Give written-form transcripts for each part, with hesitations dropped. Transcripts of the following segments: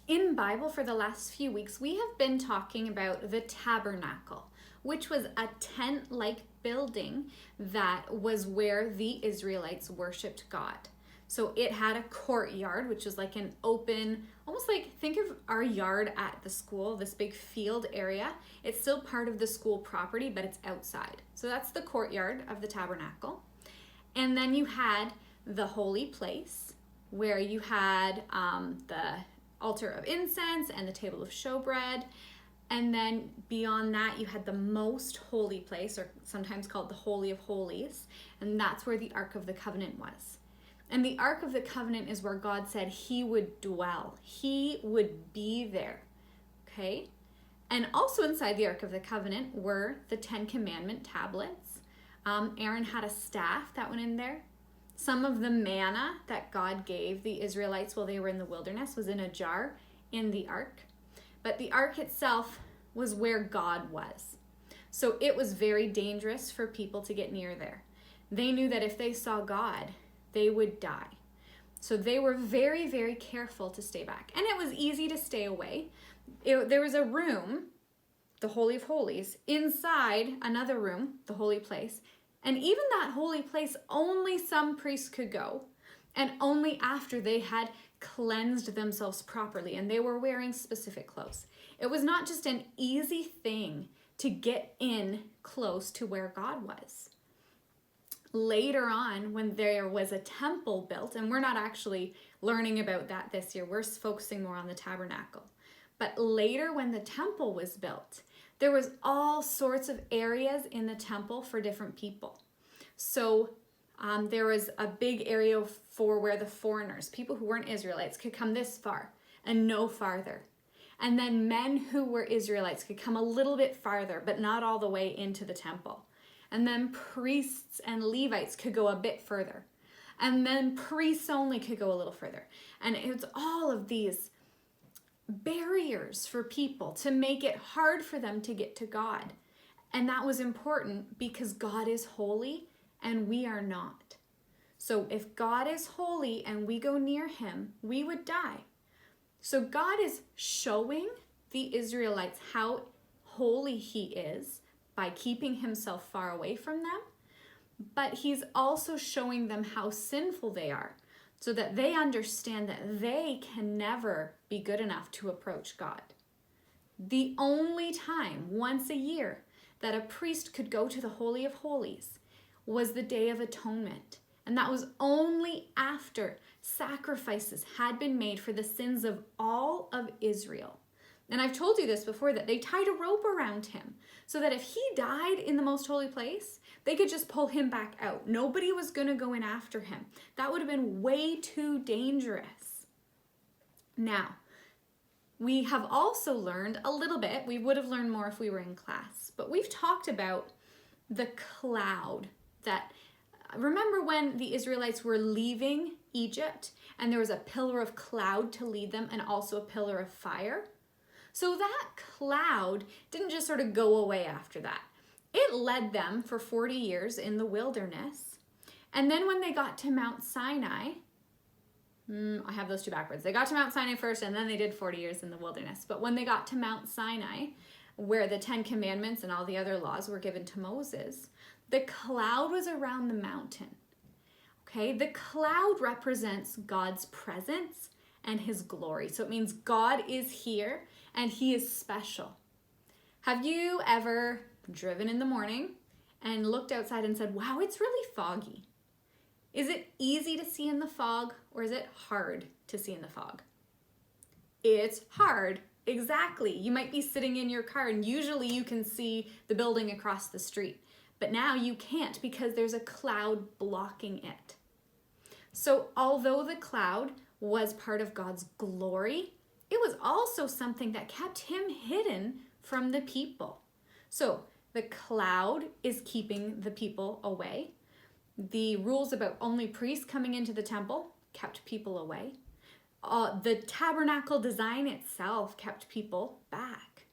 In Bible for the last few weeks, we have been talking about the tabernacle, which was a tent-like building that was where the Israelites worshiped God. So it had a courtyard, which was like an open, almost like think of our yard at the school, this big field area. It's still part of the school property, but it's outside. So that's the courtyard of the tabernacle. And then you had the holy place where you had the altar of incense and the table of showbread. And then beyond that, you had the most holy place, or sometimes called the Holy of Holies. And that's where the Ark of the Covenant was. And the Ark of the Covenant is where God said he would dwell. He would be there. Okay? And also inside the Ark of the Covenant were the 10 Commandment tablets. Aaron had a staff that went in there. Some of the manna that God gave the Israelites while they were in the wilderness was in a jar in the ark. But the ark itself was where God was. So it was very dangerous for people to get near there. They knew that if they saw God, they would die. So they were very, very careful to stay back. And it was easy to stay away. There was a room, the Holy of Holies, inside another room, the holy place. And even that holy place, only some priests could go, and only after they had cleansed themselves properly and they were wearing specific clothes. It was not just an easy thing to get in close to where God was. Later on, when there was a temple built, and we're not actually learning about that this year, we're focusing more on the tabernacle. But later, when the temple was built, there was all sorts of areas in the temple for different people. So there was a big area for where the foreigners, people who weren't Israelites, could come this far and no farther. And then men who were Israelites could come a little bit farther, but not all the way into the temple. And then priests and Levites could go a bit further. And then priests only could go a little further. And it was all of these barriers for people to make it hard for them to get to God. And that was important because God is holy and we are not. So if God is holy and we go near him, we would die. So God is showing the Israelites how holy he is by keeping himself far away from them, but he's also showing them how sinful they are, so that they understand that they can never be good enough to approach God. The only time, once a year, that a priest could go to the Holy of Holies was the Day of Atonement. And that was only after sacrifices had been made for the sins of all of Israel. And I've told you this before, that they tied a rope around him so that if he died in the most holy place, they could just pull him back out. Nobody was going to go in after him. That would have been way too dangerous. Now, we have also learned a little bit. We would have learned more if we were in class. But we've talked about the cloud that, remember when the Israelites were leaving Egypt and there was a pillar of cloud to lead them and also a pillar of fire? So that cloud didn't just sort of go away after that. It led them for 40 years in the wilderness. And then when they got to Mount Sinai, I have those two backwards. They got to Mount Sinai first and then they did 40 years in the wilderness. But when they got to Mount Sinai, where the 10 Commandments and all the other laws were given to Moses, the cloud was around the mountain. Okay, the cloud represents God's presence and his glory. So it means God is here and he is special. Have you ever driven in the morning and looked outside and said, wow, it's really foggy? Is it easy to see in the fog, or is it hard to see in the fog? It's hard, exactly. You might be sitting in your car and usually you can see the building across the street, but now you can't because there's a cloud blocking it. So although the cloud was part of God's glory, it was also something that kept him hidden from the people. So the cloud is keeping the people away. The rules about only priests coming into the temple kept people away. The tabernacle design itself kept people back.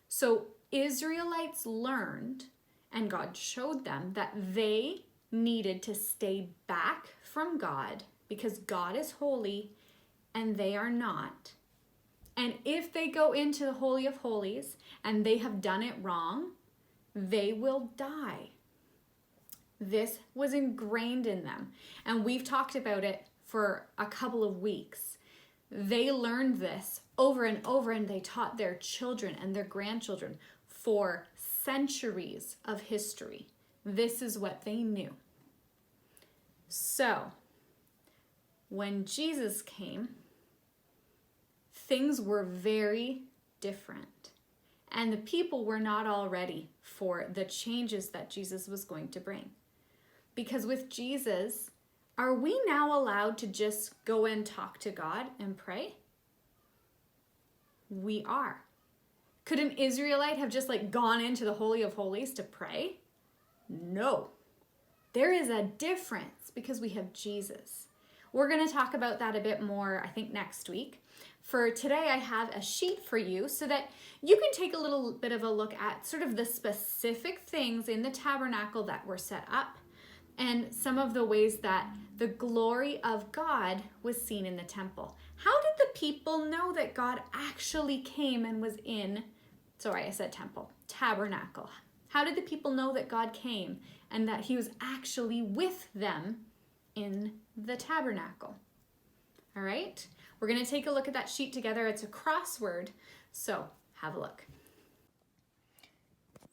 So Israelites learned, and God showed them, that they needed to stay back from God because God is holy and they are not. And if they go into the Holy of Holies and they have done it wrong, they will die. This was ingrained in them. And we've talked about it for a couple of weeks. They learned this over and over, and they taught their children and their grandchildren for centuries of history. This is what they knew. So, when Jesus came, things were very different. And the people were not all ready for the changes that Jesus was going to bring. Because with Jesus, are we now allowed to just go and talk to God and pray? We are. Could an Israelite have just gone into the Holy of Holies to pray? No. There is a difference because we have Jesus. We're going to talk about that a bit more, I think, next week. For today, I have a sheet for you so that you can take a little bit of a look at sort of the specific things in the tabernacle that were set up and some of the ways that the glory of God was seen in the temple. How did the people know that God actually came and was in, sorry, I said temple, tabernacle? How did the people know that God came and that he was actually with them in the tabernacle? All right, we're going to take a look at that sheet together. It's a crossword, so have a look.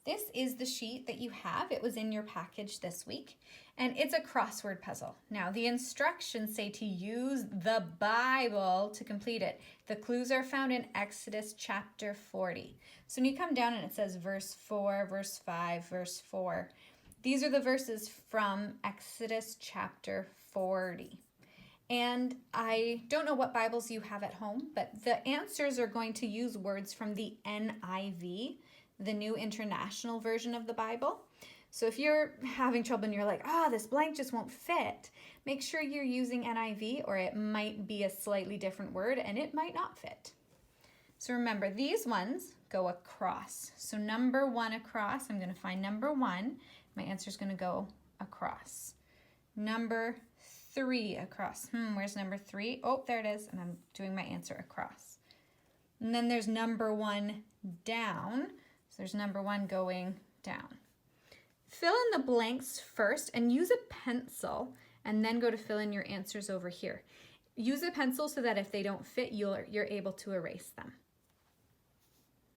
This is the sheet that you have. It was in your package this week, and it's a crossword puzzle. Now, the instructions say to use the Bible to complete it. The clues are found in Exodus chapter 40. So when you come down and it says verse 4, verse 5, verse 4, these are the verses from Exodus chapter 40. And I don't know what Bibles you have at home, but the answers are going to use words from the NIV, the New International Version of the Bible. So if you're having trouble and you're like, this blank just won't fit, make sure you're using NIV, or it might be a slightly different word and it might not fit. So remember, these ones go across. So number 1 across, I'm going to find number 1. My answer is going to go across. Number 3 across. Where's number 3? Oh, there it is. And I'm doing my answer across. And then there's number 1 down. So there's number 1 going down. Fill in the blanks first and use a pencil, and then go to fill in your answers over here. Use a pencil so that if they don't fit, you're able to erase them.